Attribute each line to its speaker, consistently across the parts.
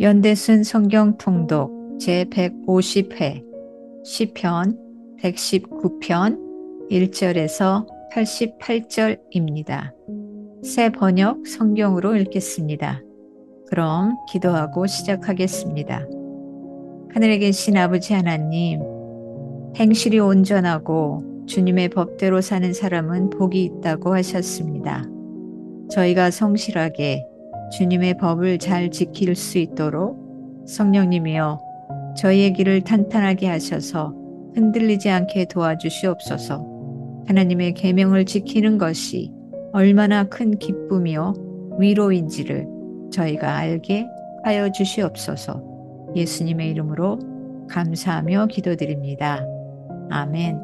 Speaker 1: 연대순 성경 통독 제150회 시편 119편 1절에서 88절입니다. 새 번역 성경으로 읽겠습니다. 그럼 기도하고 시작하겠습니다. 하늘에 계신 아버지 하나님, 행실이 온전하고 주님의 법대로 사는 사람은 복이 있다고 하셨습니다. 저희가 성실하게 주님의 법을 잘 지킬 수 있도록 성령님이여 저희의 길을 탄탄하게 하셔서 흔들리지 않게 도와주시옵소서. 하나님의 계명을 지키는 것이 얼마나 큰 기쁨이요 위로인지를 저희가 알게 하여 주시옵소서. 예수님의 이름으로 감사하며 기도드립니다. 아멘.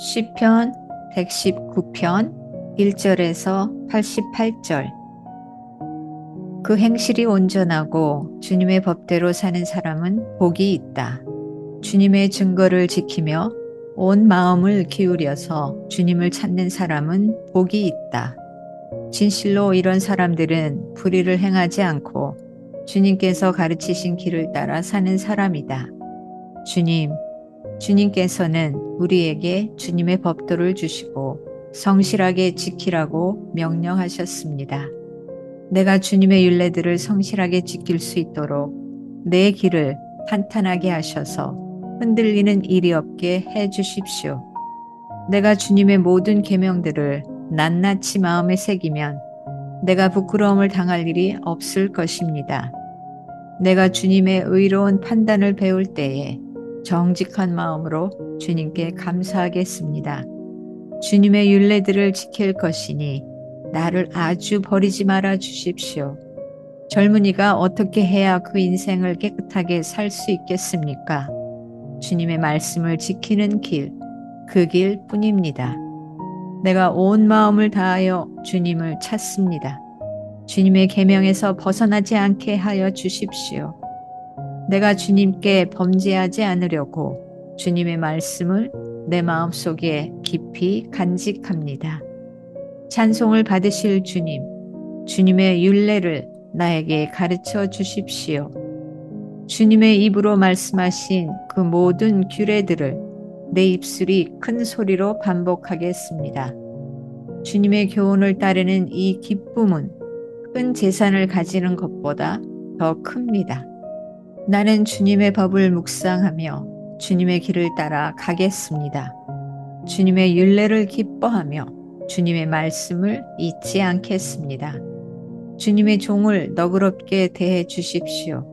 Speaker 1: 시편 119편 1절에서 88절. 그 행실이 온전하고 주님의 법대로 사는 사람은 복이 있다. 주님의 증거를 지키며 온 마음을 기울여서 주님을 찾는 사람은 복이 있다. 진실로 이런 사람들은 불의를 행하지 않고 주님께서 가르치신 길을 따라 사는 사람이다. 주님께서는 우리에게 주님의 법도를 주시고 성실하게 지키라고 명령하셨습니다. 내가 주님의 율례들을 성실하게 지킬 수 있도록 내 길을 탄탄하게 하셔서 흔들리는 일이 없게 해 주십시오. 내가 주님의 모든 계명들을 낱낱이 마음에 새기면 내가 부끄러움을 당할 일이 없을 것입니다. 내가 주님의 의로운 판단을 배울 때에 정직한 마음으로 주님께 감사하겠습니다. 주님의 율례들을 지킬 것이니 나를 아주 버리지 말아 주십시오. 젊은이가 어떻게 해야 그 인생을 깨끗하게 살 수 있겠습니까? 주님의 말씀을 지키는 길, 그 길 뿐입니다. 내가 온 마음을 다하여 주님을 찾습니다. 주님의 계명에서 벗어나지 않게 하여 주십시오. 내가 주님께 범죄하지 않으려고 주님의 말씀을 내 마음속에 깊이 간직합니다. 찬송을 받으실 주님의 율례를 나에게 가르쳐 주십시오. 주님의 입으로 말씀하신 그 모든 규례들을 내 입술이 큰 소리로 반복하겠습니다. 주님의 교훈을 따르는 이 기쁨은 큰 재산을 가지는 것보다 더 큽니다. 나는 주님의 법을 묵상하며 주님의 길을 따라 가겠습니다. 주님의 율례를 기뻐하며 주님의 말씀을 잊지 않겠습니다. 주님의 종을 너그럽게 대해 주십시오.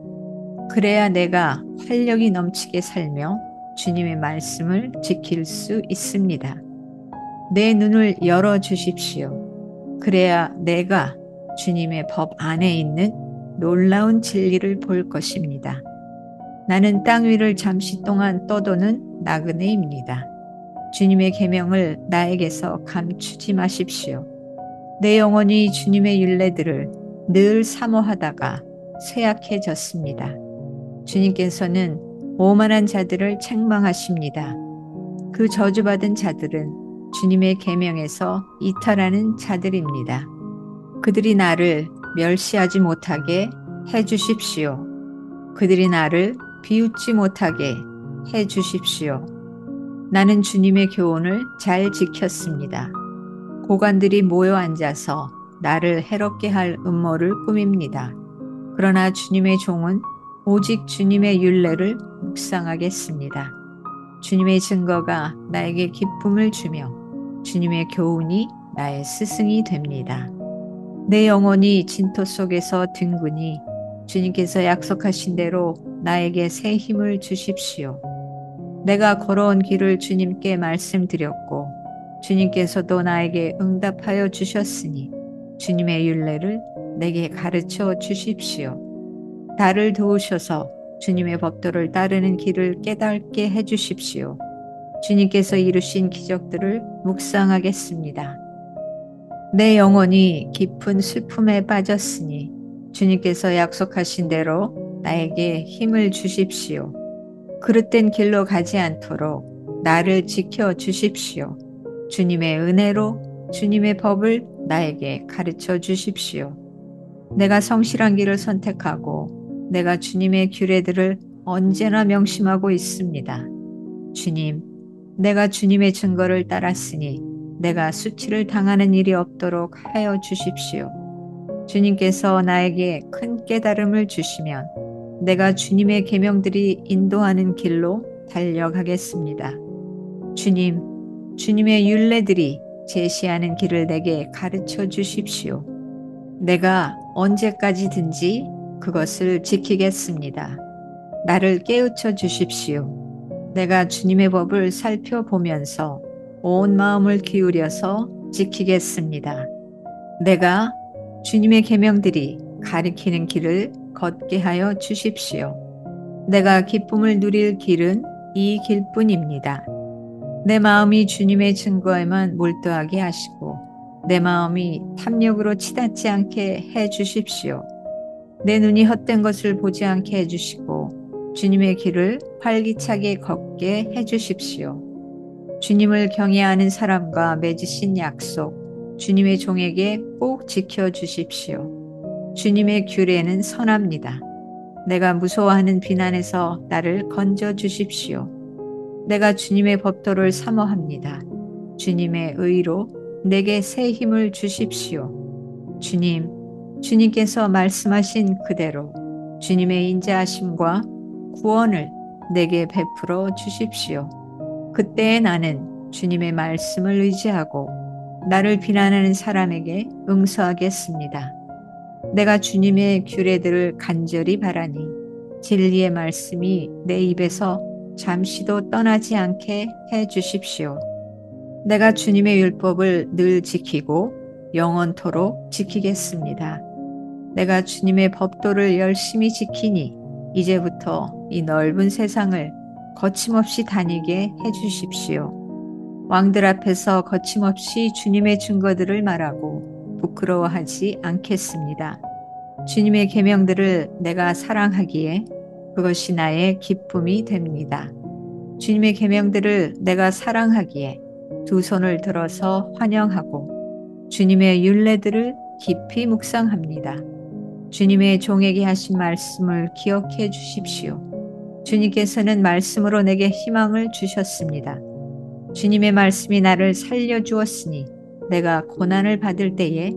Speaker 1: 그래야 내가 활력이 넘치게 살며 주님의 말씀을 지킬 수 있습니다. 내 눈을 열어 주십시오. 그래야 내가 주님의 법 안에 있는 놀라운 진리를 볼 것입니다. 나는 땅 위를 잠시 동안 떠도는 나그네입니다. 주님의 계명을 나에게서 감추지 마십시오. 내 영혼이 주님의 율례들을 늘 사모하다가 쇠약해졌습니다. 주님께서는 오만한 자들을 책망하십니다. 그 저주받은 자들은 주님의 계명에서 이탈하는 자들입니다. 그들이 나를 멸시하지 못하게 해 주십시오. 그들이 나를 비웃지 못하게 해 주십시오. 나는 주님의 교훈을 잘 지켰습니다. 고관들이 모여 앉아서 나를 해롭게 할 음모를 꾸밉니다. 그러나 주님의 종은 오직 주님의 율례를 묵상하겠습니다. 주님의 증거가 나에게 기쁨을 주며 주님의 교훈이 나의 스승이 됩니다. 내 영혼이 진토 속에서 뒹구니 주님께서 약속하신 대로 나에게 새 힘을 주십시오. 내가 걸어온 길을 주님께 말씀드렸고 주님께서도 나에게 응답하여 주셨으니 주님의 율례를 내게 가르쳐 주십시오. 나를 도우셔서 주님의 법도를 따르는 길을 깨닫게 해 주십시오. 주님께서 이루신 기적들을 묵상하겠습니다. 내 영혼이 깊은 슬픔에 빠졌으니 주님께서 약속하신 대로 나에게 힘을 주십시오. 그릇된 길로 가지 않도록 나를 지켜 주십시오. 주님의 은혜로 주님의 법을 나에게 가르쳐 주십시오. 내가 성실한 길을 선택하고 내가 주님의 규례들을 언제나 명심하고 있습니다. 주님, 내가 주님의 증거를 따랐으니 내가 수치를 당하는 일이 없도록 하여 주십시오. 주님께서 나에게 큰 깨달음을 주시면 내가 주님의 계명들이 인도하는 길로 달려가겠습니다. 주님, 주님의 율례들이 제시하는 길을 내게 가르쳐 주십시오. 내가 언제까지든지 그것을 지키겠습니다. 나를 깨우쳐 주십시오. 내가 주님의 법을 살펴보면서 온 마음을 기울여서 지키겠습니다. 내가 주님의 계명들이 가리키는 길을 걷게 하여 주십시오. 내가 기쁨을 누릴 길은 이 길뿐입니다. 내 마음이 주님의 증거에만 몰두하게 하시고 내 마음이 탐욕으로 치닫지 않게 해 주십시오. 내 눈이 헛된 것을 보지 않게 해 주시고 주님의 길을 활기차게 걷게 해 주십시오. 주님을 경외하는 사람과 맺으신 약속, 주님의 종에게 꼭 지켜 주십시오. 주님의 규례는 선합니다. 내가 무서워하는 비난에서 나를 건져 주십시오. 내가 주님의 법도를 사모합니다. 주님의 의로 내게 새 힘을 주십시오. 주님, 주님께서 말씀하신 그대로 주님의 인자하심과 구원을 내게 베풀어 주십시오. 그때에 나는 주님의 말씀을 의지하고 나를 비난하는 사람에게 응서하겠습니다. 내가 주님의 규례들을 간절히 바라니 진리의 말씀이 내 입에서 잠시도 떠나지 않게 해 주십시오. 내가 주님의 율법을 늘 지키고 영원토록 지키겠습니다. 내가 주님의 법도를 열심히 지키니 이제부터 이 넓은 세상을 거침없이 다니게 해 주십시오. 왕들 앞에서 거침없이 주님의 증거들을 말하고 부끄러워하지 않겠습니다. 주님의 계명들을 내가 사랑하기에 그것이 나의 기쁨이 됩니다. 주님의 계명들을 내가 사랑하기에 두 손을 들어서 환영하고 주님의 율례들을 깊이 묵상합니다. 주님의 종에게 하신 말씀을 기억해 주십시오. 주님께서는 말씀으로 내게 희망을 주셨습니다. 주님의 말씀이 나를 살려주었으니 내가 고난을 받을 때에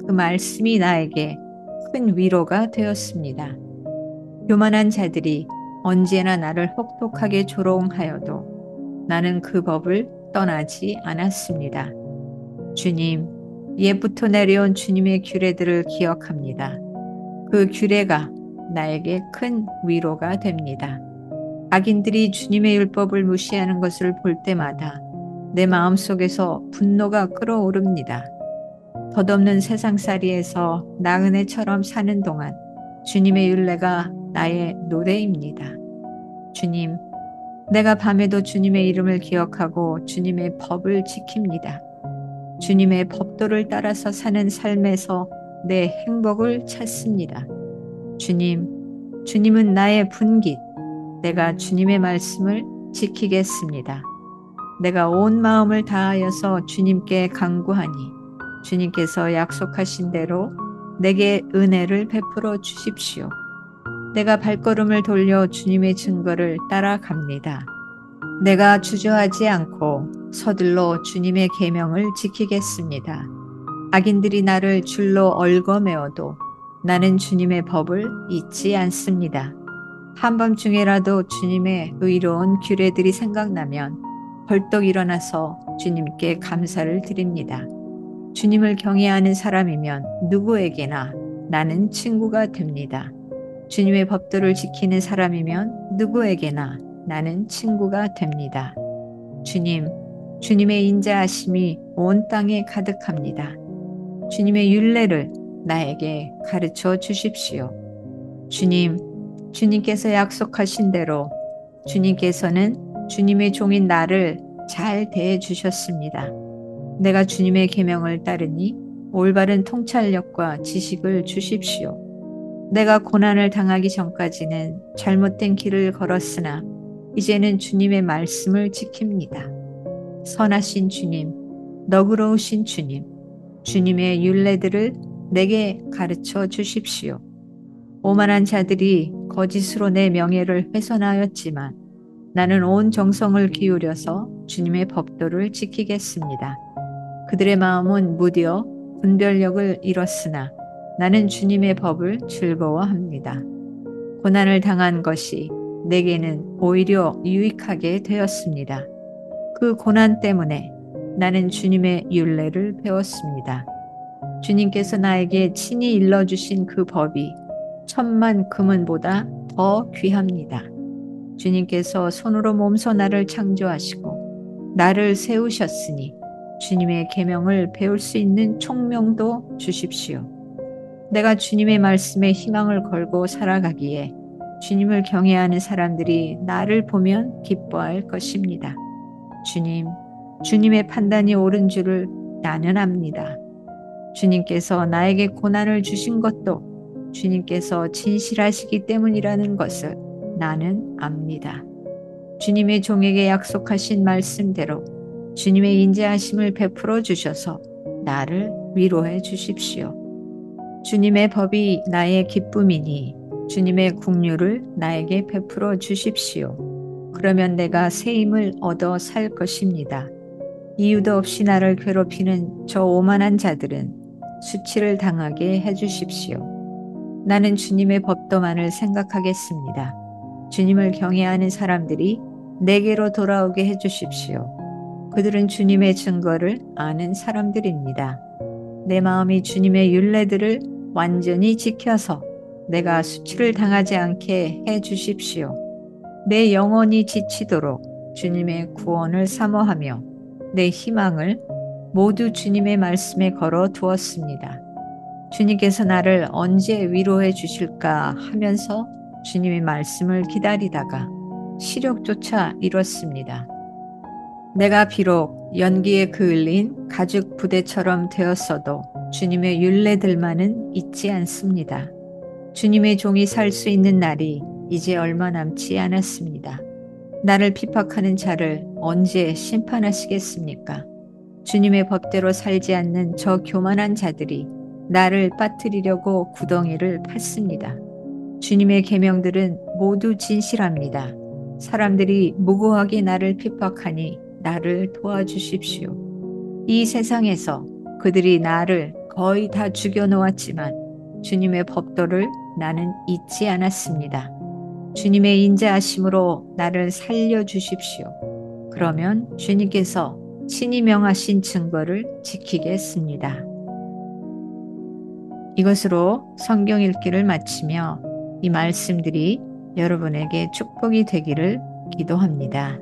Speaker 1: 그 말씀이 나에게 큰 위로가 되었습니다. 교만한 자들이 언제나 나를 혹독하게 조롱하여도 나는 그 법을 떠나지 않았습니다. 주님, 옛부터 내려온 주님의 규례들을 기억합니다. 그 규례가 나에게 큰 위로가 됩니다. 악인들이 주님의 율법을 무시하는 것을 볼 때마다 내 마음속에서 분노가 끓어오릅니다. 덧없는 세상살이에서 나그네처럼 사는 동안 주님의 율례가 나의 노래입니다. 주님, 내가 밤에도 주님의 이름을 기억하고 주님의 법을 지킵니다. 주님의 법도를 따라서 사는 삶에서 내 행복을 찾습니다. 주님, 주님은 나의 분깃. 내가 주님의 말씀을 지키겠습니다. 내가 온 마음을 다하여서 주님께 간구하니 주님께서 약속하신 대로 내게 은혜를 베풀어 주십시오. 내가 발걸음을 돌려 주님의 증거를 따라갑니다. 내가 주저하지 않고 서둘러 주님의 계명을 지키겠습니다. 악인들이 나를 줄로 얽어매어도 나는 주님의 법을 잊지 않습니다. 한밤중에라도 주님의 의로운 규례들이 생각나면 벌떡 일어나서 주님께 감사를 드립니다. 주님을 경외하는 사람이면 누구에게나 나는 친구가 됩니다. 주님의 법도를 지키는 사람이면 누구에게나 나는 친구가 됩니다. 주님, 주님의 인자하심이 온 땅에 가득합니다. 주님의 율례를 나에게 가르쳐 주십시오. 주님, 주님께서 약속하신 대로 주님께서는 주님의 종인 나를 잘 대해 주셨습니다. 내가 주님의 계명을 따르니 올바른 통찰력과 지식을 주십시오. 내가 고난을 당하기 전까지는 잘못된 길을 걸었으나 이제는 주님의 말씀을 지킵니다. 선하신 주님, 너그러우신 주님, 주님의 율례들을 내게 가르쳐 주십시오. 오만한 자들이 거짓으로 내 명예를 훼손하였지만 나는 온 정성을 기울여서 주님의 법도를 지키겠습니다. 그들의 마음은 무디어 분별력을 잃었으나 나는 주님의 법을 즐거워합니다. 고난을 당한 것이 내게는 오히려 유익하게 되었습니다. 그 고난 때문에 나는 주님의 율례를 배웠습니다. 주님께서 나에게 친히 일러주신 그 법이 천만 금은보다 더 귀합니다. 주님께서 손으로 몸소 나를 창조하시고 나를 세우셨으니 주님의 계명을 배울 수 있는 총명도 주십시오. 내가 주님의 말씀에 희망을 걸고 살아가기에 주님을 경외하는 사람들이 나를 보면 기뻐할 것입니다. 주님의 판단이 옳은 줄을 나는 압니다. 주님께서 나에게 고난을 주신 것도 주님께서 진실하시기 때문이라는 것을 나는 압니다. 주님의 종에게 약속하신 말씀대로 주님의 인자하심을 베풀어 주셔서 나를 위로해 주십시오. 주님의 법이 나의 기쁨이니 주님의 긍휼을 나에게 베풀어 주십시오. 그러면 내가 새 힘을 얻어 살 것입니다. 이유도 없이 나를 괴롭히는 저 오만한 자들은 수치를 당하게 해 주십시오. 나는 주님의 법도만을 생각하겠습니다. 주님을 경외하는 사람들이 내게로 돌아오게 해 주십시오. 그들은 주님의 증거를 아는 사람들입니다. 내 마음이 주님의 율례들을 완전히 지켜서 내가 수치를 당하지 않게 해 주십시오. 내 영혼이 지치도록 주님의 구원을 사모하며 내 희망을 모두 주님의 말씀에 걸어 두었습니다. 주님께서 나를 언제 위로해 주실까 하면서 주님의 말씀을 기다리다가 시력조차 잃었습니다. 내가 비록 연기에 그을린 가죽 부대처럼 되었어도 주님의 율례들만은 잊지 않습니다. 주님의 종이 살 수 있는 날이 이제 얼마 남지 않았습니다. 나를 핍박하는 자를 언제 심판하시겠습니까? 주님의 법대로 살지 않는 저 교만한 자들이 나를 빠뜨리려고 구덩이를 팠습니다. 주님의 계명들은 모두 진실합니다. 사람들이 무고하게 나를 핍박하니 나를 도와주십시오. 이 세상에서 그들이 나를 거의 다 죽여놓았지만 주님의 법도를 나는 잊지 않았습니다. 주님의 인자하심으로 나를 살려주십시오. 그러면 주님께서 친히 명하신 증거를 지키겠습니다. 이것으로 성경 읽기를 마치며 이 말씀들이 여러분에게 축복이 되기를 기도합니다.